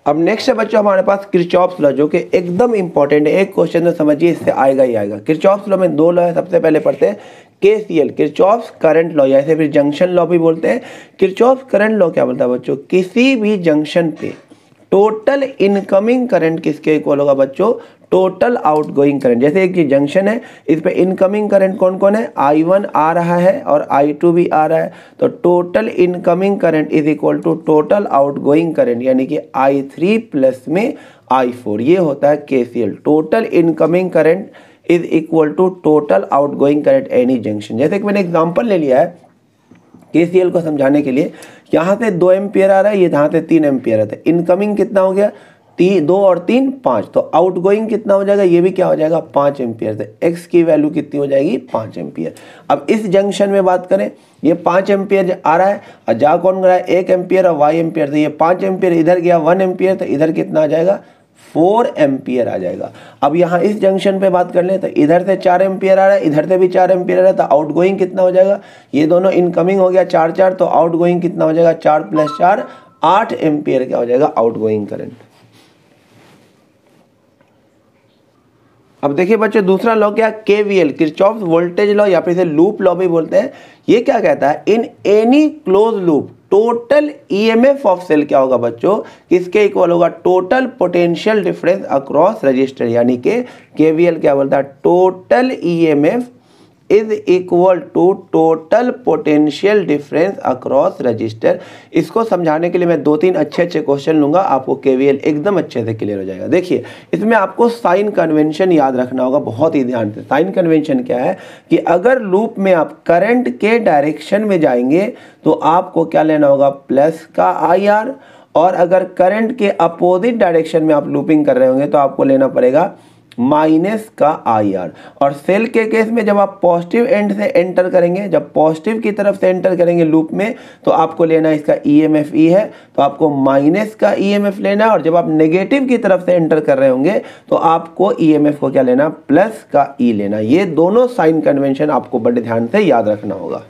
अब नेक्स्ट है बच्चों हमारे पास किरचॉफ्स लॉ, जो कि एकदम इंपॉर्टेंट है, एक क्वेश्चन तो समझिए इससे आएगा ही आएगा। किरचॉफ्स लॉ में दो लॉ है, सबसे पहले पढ़ते हैं केसीएल, किरचॉफ्स करंट लॉ, या इसे फिर जंक्शन लॉ भी बोलते हैं। किरचॉफ्स करंट लॉ क्या बोलता है बच्चों, किसी भी जंक्शन पे टोटल इनकमिंग करंट किसके इक्वल होगा बच्चों, टोटल आउटगोइंग करंट। जैसे एक ये जंक्शन है, इस पे इनकमिंग करंट कौन कौन है, I1 आ रहा है और I2 भी आ रहा है, तो total incoming current is equal to total outgoing current, यानी कि I3 प्लस में I4। ये होता है KCL, total incoming current is equal to total outgoing current any junction. जैसे कि मैंने एग्जांपल ले लिया है KCL को समझाने के लिए, यहाँ से 2 एम्पियर आ रहा है, ये यहाँ से 3 एम्पियर आता है, इनकमिंग कितना हो गया 2 और 3 5, तो आउटगोइंग कितना हो जाएगा, ये भी क्या हो जाएगा 5 एम्पियर। तो x की वैल्यू कितनी हो जाएगी 5 एम्पियर। अब इस जंक्शन में बात करें, ये 5 एम्पियर आ रहा है और जा कौन रहा है 1 एम्पियर और y एम्पियर, तो ये 5 एम्पियर इधर गया 1 एम्पियर, तो इधर कितना आ जाएगा 4 एम्पियर आ जाएगा। अब यहाँ इस जंक्शन पे बात कर लें तो इधर से 4 एम्पियर आ रहा है, इधर से भी 4 एम्पियर आ रहा है, तो आउटगोइंग कितना हो जाएगा, ये दोनों इनकमिंग हो गया 4 4, तो आउटगोइंग कितना हो जाएगा 4 + 4 8 एम्पियर क्या हो जाएगा आउटगोइंग करंट। अब देखिए बच्चों दूसरा लॉ क्या, केवीएल, किरचॉफ्स वोल्टेज लॉ, या फिर इसे लूप लॉ भी बोलते हैं। ये क्या कहता है, in any close loop total EMF of cell क्या होगा बच्चों, किसके इक्वल होगा, total potential difference across resistor, यानी कि केवीएल क्या बोलता है, total EMF is equal to total potential difference across resistor. इसको समझाने के लिए मैं 2-3 अच्छे क्वेश्चन लूंगा, आपको केवीएल एकदम अच्छे से क्लियर हो जाएगा। देखिए इसमें आपको साइन कन्वेंशन याद रखना होगा बहुत ही ध्यान से। साइन कन्वेंशन क्या है कि अगर लूप में आप करंट के डायरेक्शन में जाएंगे तो आपको क्या लेना होगा, प्लस का IR, और अगर करंट के अपोजिट डायरेक्शन में आप लूपिंग कर रहे होंगे तो आपको लेना पड़ेगा माइनस का IR। और सेल के केस में जब आप पॉजिटिव एंड से एंटर करेंगे, जब पॉजिटिव की तरफ से एंटर करेंगे लूप में, तो आपको लेना इसका EMF E है, तो आपको माइनस का EMF लेना है। और जब आप नेगेटिव की तरफ से एंटर कर रहे होंगे तो आपको EMF को क्या लेना, प्लस का E लेना। ये दोनों साइन कन्वेंशन आपको बड़े ध्यान से याद रखना होगा।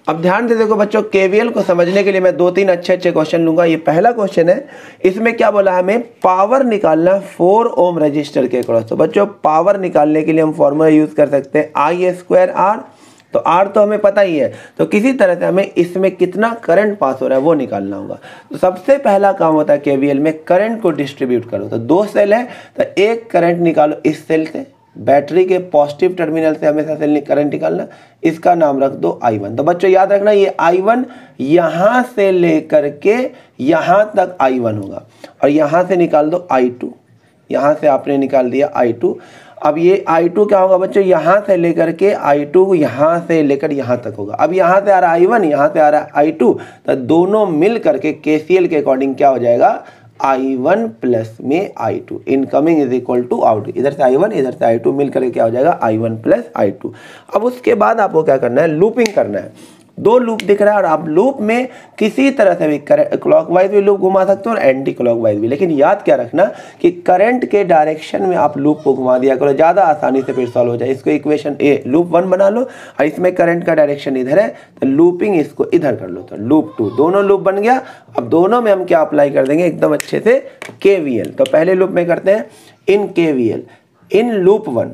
अब ध्यान से देखो बच्चों, केवीएल को समझने के लिए मैं 2-3 अच्छे क्वेश्चन लूंगा। ये पहला क्वेश्चन है, इसमें क्या बोला है, हमें पावर निकालना 4 ओम रजिस्टर के अक्रॉस। तो बच्चों पावर निकालने के लिए हम फॉर्मूला यूज कर सकते हैं I²R, तो R तो हमें पता ही है, तो किसी तरह से हमें इसमें कितना करंट पास हो रहा है वो निकालना होगा। तो सबसे पहला काम होता है केवीएल में, करंट को डिस्ट्रीब्यूट करो। तो 2 सेल है तो एक करंट निकालो इस सेल से, बैटरी के पॉजिटिव टर्मिनल से हमेशा सेल करंट निकालना, इसका नाम रख दो I1। तो बच्चों याद रखना ये I1 यहां से लेकर के यहां तक I1 होगा, और यहां से निकाल दो I2, यहां से आपने निकाल दिया I2। अब ये I2 क्या होगा बच्चों, यहां से लेकर के I2 यहां से लेकर यहां तक होगा। अब यहां से आ रहा है I1, यहां से आ रहा है I2, तो दोनों मिल करके KCL के अकॉर्डिंग क्या हो जाएगा, I1 प्लस में I2, incoming is equal to out, इधर से I1 इधर से I2 मिल करके क्या हो जाएगा I1 प्लस I2। अब उसके बाद आपको क्या करना है, लूपिंग करना है। 2 लूप दिख रहा है और आप लूप में किसी तरह से भी क्लॉकवाइज भी लूप घुमा सकते हो और एंटी क्लॉकवाइज भी, लेकिन याद क्या रखना कि करंट के डायरेक्शन में आप लूप को घुमा दिया करो, ज़्यादा आसानी से फिर सॉल्व हो जाए। इसको इक्वेशन ए लूप 1 बना लो, और इसमें करंट का डायरेक्शन इधर है तो लूपिंग इसको इधर कर लो, तो लूप 2, दोनों लूप बन गया। अब दोनों में हम क्या अप्लाई कर देंगे एकदम अच्छे से, केवीएल। तो पहले लूप में करते हैं इन केवीएल इन लूप 1।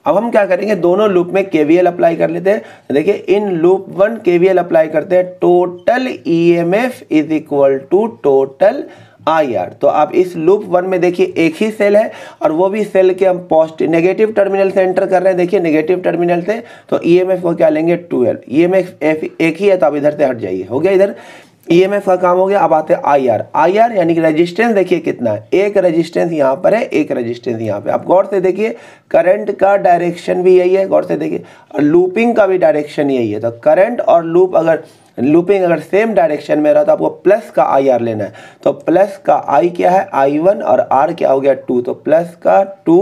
अब हम क्या करेंगे, दोनों लूप में केवीएल अप्लाई कर लेते हैं। तो देखिए इन लूप 1 केवीएल अप्लाई करते हैं, total EMF is equal to total IR। तो आप इस लूप 1 में देखिए एक ही सेल है, और वो भी सेल के हम पॉजिटिव नेगेटिव टर्मिनल से एंटर कर रहे हैं। देखिए नेगेटिव टर्मिनल से, तो EMF को क्या लेंगे 12, EMF एक ही है तो आप इधर से हट जाइए, हो गया इधर EMF का काम हो गया। अब आते हैं IR यानी कि रेजिस्टेंस देखिए कितना है, एक रेजिस्टेंस यहाँ पर है, एक रेजिस्टेंस यहाँ पे। आप गौर से देखिए करंट का डायरेक्शन भी यही है, गौर से देखिए, और लूपिंग का भी डायरेक्शन यही है। तो करंट और लूपिंग अगर सेम डायरेक्शन में रहा तो आपको प्लस का IR लेना है। तो प्लस का I क्या है I1, और R क्या हो गया 2, तो प्लस का 2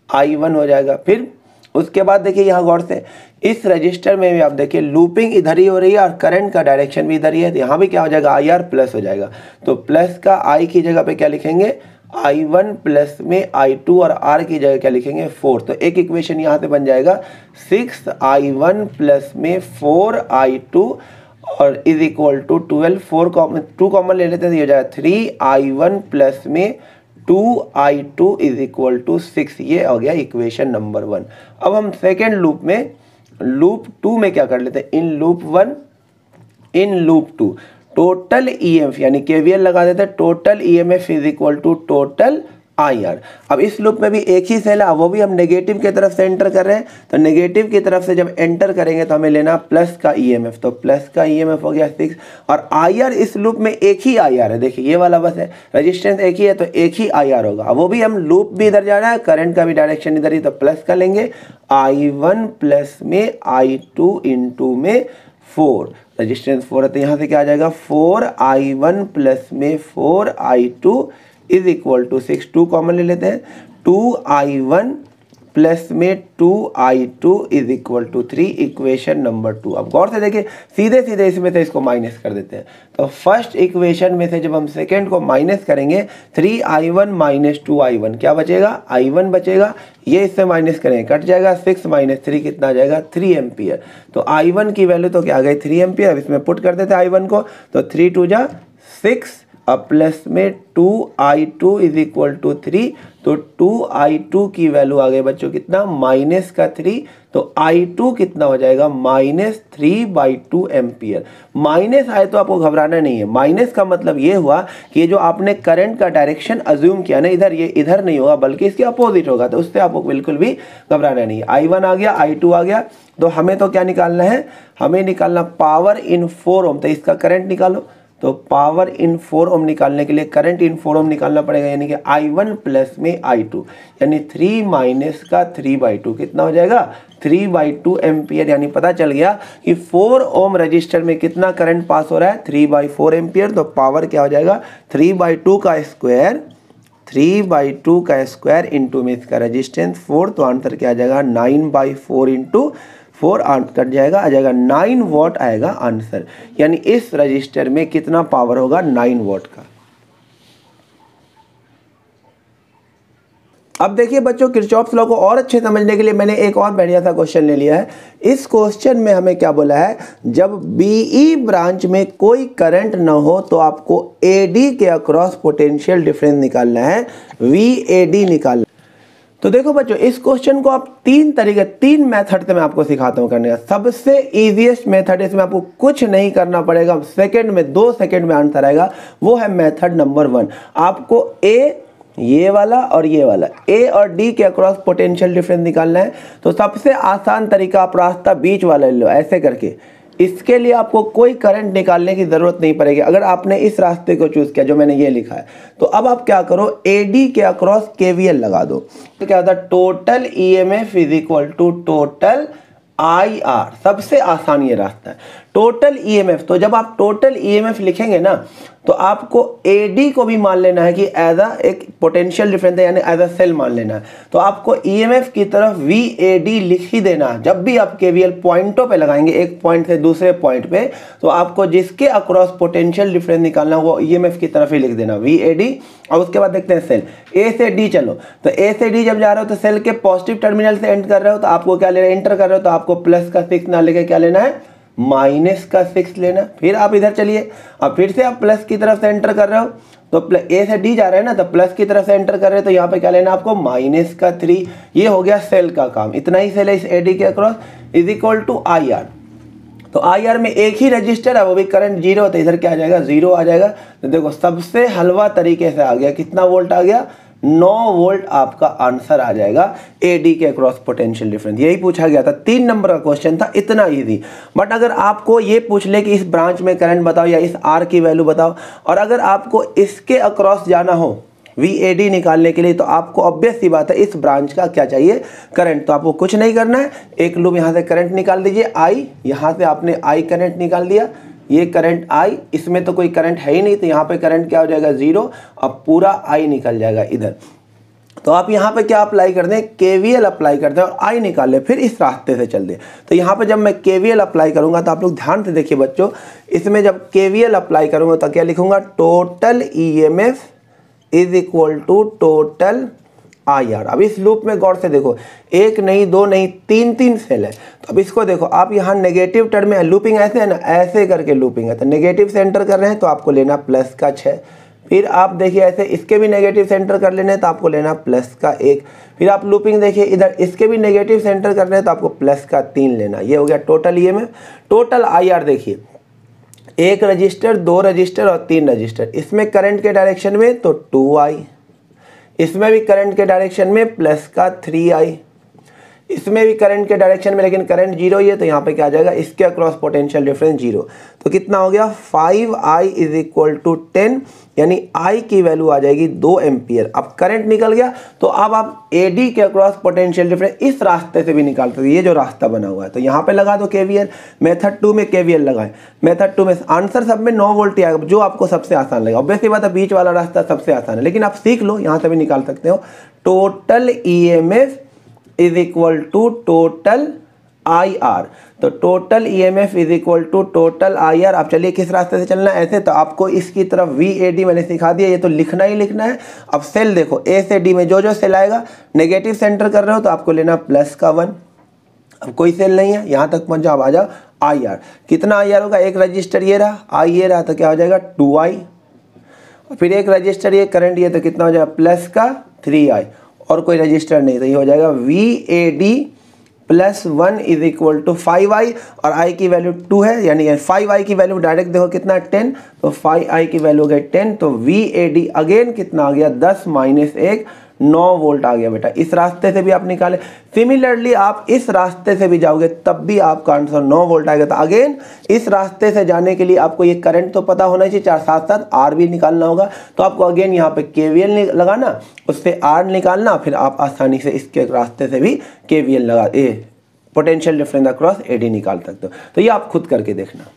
I1 हो जाएगा। फिर उसके बाद देखिए यहाँ गौर से इस रजिस्टर में भी आप देखिए लूपिंग इधर ही हो रही है और करंट का डायरेक्शन भी इधर ही है, तो यहाँ भी क्या हो जाएगा IR प्लस हो जाएगा। तो प्लस का I की जगह पे क्या लिखेंगे I1 प्लस में I2, और R की जगह क्या लिखेंगे 4। तो एक इक्वेशन यहाँ से बन जाएगा 6I1 प्लस में 4I2, और इज इक्वल टू 12, 2 कॉमन ले लेते हैं तो ये हो जाएगा 3i1 प्लस में 2i2 इज इक्वल टू 6। ये हो गया इक्वेशन नंबर 1। अब हम सेकेंड लूप में, लूप 2 में क्या कर लेते हैं, in loop 1 in loop 2 total EMF यानी केवीएल लगा देते हैं, total EMF is equal to total IR। अब इस लूप में भी एक ही सेल है, वो भी हम नेगेटिव की तरफ से एंटर कर रहे हैं, तो नेगेटिव की तरफ से जब एंटर करेंगे तो हमें लेना प्लस का ईएमएफ, तो प्लस का ईएमएफ हो गया 6। और IR इस लूप में एक ही IR है, देखिए ये वाला बस है, रेजिस्टेंस एक ही है तो एक ही IR होगा। वो भी हम लूप भी इधर जा रहा है, करंट का भी डायरेक्शन इधर ही, तो प्लस का लेंगे I1 प्लस में I2 इंटू में 4, रेजिस्टेंस 4 है तो यहाँ से क्या आ जाएगा 4i1 प्लस में 4i2 is equal to 6। 2 common ले लेते हैं, 2i1 प्लस में 2i2 is equal to 3, equation number 2। अब गौर से देखिए, सीधे सीधे इसमें से इसको माइनस कर देते हैं, तो फर्स्ट इक्वेशन में से जब हम सेकेंड को माइनस करेंगे 3i1 माइनस 2i1 क्या बचेगा, i1 बचेगा, ये इससे माइनस करेंगे कट जाएगा, 6 माइनस 3 कितना आ जाएगा 3 एम्पियर। तो i1 की वैल्यू तो क्या आ गई 3 एम्पियर। अब इसमें पुट कर देते हैं i1 को, तो 3 2 जा 6 अब प्लस में 2i2 इज इक्वल टू 3, तो 2i2 की वैल्यू आ गई बच्चों कितना माइनस का 3, तो i2 कितना हो जाएगा -3/2 एम्पियर। माइनस आए तो आपको घबराना नहीं है, माइनस का मतलब ये हुआ कि जो आपने करंट का डायरेक्शन अज्यूम किया ना इधर, ये इधर नहीं होगा बल्कि इसके अपोजिट होगा, तो उससे आपको बिल्कुल भी घबराना नहीं है। i1 आ गया, i2 आ गया, तो हमें तो क्या निकालना है, हमें निकालना पावर इन 4 ओम, तो इसका करंट निकालो, तो पावर इन 4 ओम निकालने के लिए करंट इन 4 ओम निकालना पड़ेगा, यानी कि i1 प्लस में i2 यानी 3 माइनस का 3/2 कितना हो जाएगा 3/2 एम्पियर। यानी पता चल गया कि 4 ओम रजिस्टर में कितना करंट पास हो रहा है 3/4 एम्पियर। तो पावर क्या हो जाएगा 3/2 का स्क्वायर, 3/2 का स्क्वायर इंटू में इसका रजिस्टेंस 4, तो आंसर क्या आ जाएगा 9/4 इंटू 4 कट जाएगा, आ जाएगा 9 वॉट आएगा आंसर। यानी इस रजिस्टर में कितना पावर होगा 9 वॉट का। अब देखिए बच्चों, किरचॉफ्स लॉ को और अच्छे समझने के लिए मैंने एक और बढ़िया सा क्वेश्चन ले लिया है। इस क्वेश्चन में हमें क्या बोला है, जब बीई ब्रांच में कोई करंट ना हो तो आपको एडी के अक्रॉस पोटेंशियल डिफरेंस निकालना है, VAD निकालना। तो देखो बच्चों, इस क्वेश्चन को आप 3 मेथड से मैं आपको सिखाता हूँ करने का। सबसे इजीएस्ट मेथड, इसमें आपको कुछ नहीं करना पड़ेगा, सेकंड में 2 सेकंड में आंसर आएगा, वो है मेथड नंबर 1। आपको ये वाला और ये वाला A और D के अक्रॉस पोटेंशियल डिफरेंस निकालना है। तो सबसे आसान तरीका, आप रास्ता बीच वाला ले लो ऐसे करके, इसके लिए आपको कोई करंट निकालने की जरूरत नहीं पड़ेगी। अगर आपने इस रास्ते को चूज किया जो मैंने ये लिखा है, तो अब आप क्या करो, AD के अक्रॉस KVL लगा दो। तो क्या होता है, total EMF is equal to total IR। सबसे आसान ये रास्ता है, टोटल EMF। तो जब आप टोटल EMF लिखेंगे ना, तो आपको AD को भी मान लेना है कि एज अ एक पोटेंशियल डिफरेंस है, यानी एज अ सेल मान लेना है। तो आपको EMF की तरफ VAD लिख ही देना है। जब भी आप KVL पॉइंटों पे लगाएंगे, एक पॉइंट से दूसरे पॉइंट पे, तो आपको जिसके अक्रॉस पोटेंशियल डिफरेंस निकालना वो EMF की तरफ ही लिख देना VAD। और उसके बाद देखते हैं सेल A से D। चलो, तो A से D जब जा रहे हो तो सेल के पॉजिटिव टर्मिनल से एंटर कर रहे हो, तो आपको क्या लेना है, एंटर कर रहे हो तो आपको प्लस का 6 ना लेके क्या लेना है, माइनस का 6 लेना। फिर आप इधर चलिए, अब फिर से आप प्लस की तरफ से एंटर कर रहे हो, तो A से D जा रहे हैं ना, तो प्लस की तरफ से एंटर कर रहे हैं, तो यहाँ पे क्या लेना आपको माइनस का 3। ये हो गया सेल का काम, इतना ही सेल है इस AD के across, is equal to IR। तो IR में एक ही रजिस्टर है, वो भी करंट 0 होता है, इधर क्या आ जाएगा 0 आ जाएगा। तो देखो सबसे हलवा तरीके से आ गया, कितना वोल्ट आ गया 9 वोल्ट आपका आंसर आ जाएगा AD के अक्रॉस पोटेंशियल डिफरेंस। यही पूछा गया था, 3 नंबर का क्वेश्चन था, इतना इजी। बट अगर आपको ये पूछ ले कि इस ब्रांच में करंट बताओ या इस R की वैल्यू बताओ, और अगर आपको इसके अक्रॉस जाना हो VAD निकालने के लिए, तो आपको ऑब्वियस सी बात है इस ब्रांच का क्या चाहिए, करंट। तो आपको कुछ नहीं करना है, एक लूप यहाँ से करंट निकाल दीजिए I, यहाँ से आपने I करंट निकाल दिया, ये करंट I, इसमें तो कोई करंट है ही नहीं, तो यहाँ पे करंट क्या हो जाएगा 0, अब पूरा I निकल जाएगा इधर। तो आप यहाँ पे क्या अप्लाई कर दें, KVL अप्लाई कर दें और I निकाल लें, फिर इस रास्ते से चल दें। तो यहाँ पे जब मैं KVL अप्लाई करूँगा, तो आप लोग ध्यान से देखिए बच्चों, इसमें जब KVL अप्लाई करूँगा तो क्या लिखूँगा, total EMF is equal to total IR। अब इस लूप में गौर से देखो, एक नहीं, दो नहीं, तीन सेल है। तो अब इसको देखो, आप यहाँ नेगेटिव टर्म में लूपिंग ऐसे है ना, ऐसे करके लूपिंग है, तो नेगेटिव से एंटर कर रहे हैं तो आपको लेना प्लस का 6। फिर आप देखिए ऐसे इसके भी नेगेटिव सेंटर कर लेने हैं तो आपको लेना प्लस का 1। फिर आप लूपिंग देखिए इधर इसके भी नेगेटिव सेंटर करने हैं तो आपको प्लस का 3 लेना। ये हो गया टोटल EMF। टोटल IR देखिए, एक रजिस्टर, 2 रजिस्टर और 3 रजिस्टर। इसमें करंट के डायरेक्शन में तो 2I, इसमें भी करंट के डायरेक्शन में प्लस का 3I, इसमें भी करंट के डायरेक्शन में, लेकिन करंट 0 ही है तो यहाँ पे क्या आ जाएगा, इसके अक्रॉस पोटेंशियल डिफरेंस 0। तो कितना हो गया, 5I = 10, यानी I की वैल्यू आ जाएगी 2 एम्पियर। अब करंट निकल गया तो अब आप AD के अक्रॉस पोटेंशियल डिफरेंस इस रास्ते से भी निकाल सकते हो, ये जो रास्ता बना हुआ है। तो यहाँ पे लगा दो KVL, मेथड 2 में KVL लगाए, मेथड 2 में आंसर सब में 9 वोल्ट ही आएगा, जो आपको सबसे आसान लगेगा। ऑब्वियसली बात है, बीच वाला रास्ता सबसे आसान है, लेकिन आप सीख लो, यहाँ से भी निकाल सकते हो। Total EMF = total IR। तो टोटल EMF = टोटल IR। अब चलिए किस रास्ते से चलना है, ऐसे तो आपको इसकी तरफ VAD मैंने सिखा दिया, ये तो लिखना ही लिखना है। अब सेल देखो, A से D में जो जो सेल आएगा नेगेटिव सेंटर कर रहे हो तो आपको लेना प्लस का 1। अब कोई सेल नहीं है, यहाँ तक पहुँच जाओ, आ जाओ IR। कितना IR होगा, एक रजिस्टर ये रहा, I ये रहा, तो क्या हो जाएगा 2I। फिर एक रजिस्टर ये करंट ये, तो कितना हो जाएगा प्लस का 3I, और कोई रजिस्टर नहीं, तो ये हो जाएगा VAD + 1 = 5I, और I की वैल्यू 2 है, यानी 5I की वैल्यू डायरेक्ट देखो कितना 10, तो 5I की वैल्यू हो गई 10। तो VAD अगेन कितना आ गया, 10 - 1 9 वोल्ट आ गया बेटा। इस रास्ते से भी आप निकाले, सिमिलरली आप इस रास्ते से भी जाओगे तब भी आपका आंसर 9 वोल्ट आएगा। तो अगेन इस रास्ते से जाने के लिए आपको ये करंट तो पता होना चाहिए, साथ साथ R भी निकालना होगा। तो आपको अगेन यहाँ पे KVL लगाना, उससे R निकालना, फिर आप आसानी से इसके रास्ते से भी KVL लगा पोटेंशियल डिफरेंस अक्रॉस AD निकाल सकते हो। तो ये आप खुद करके देखना।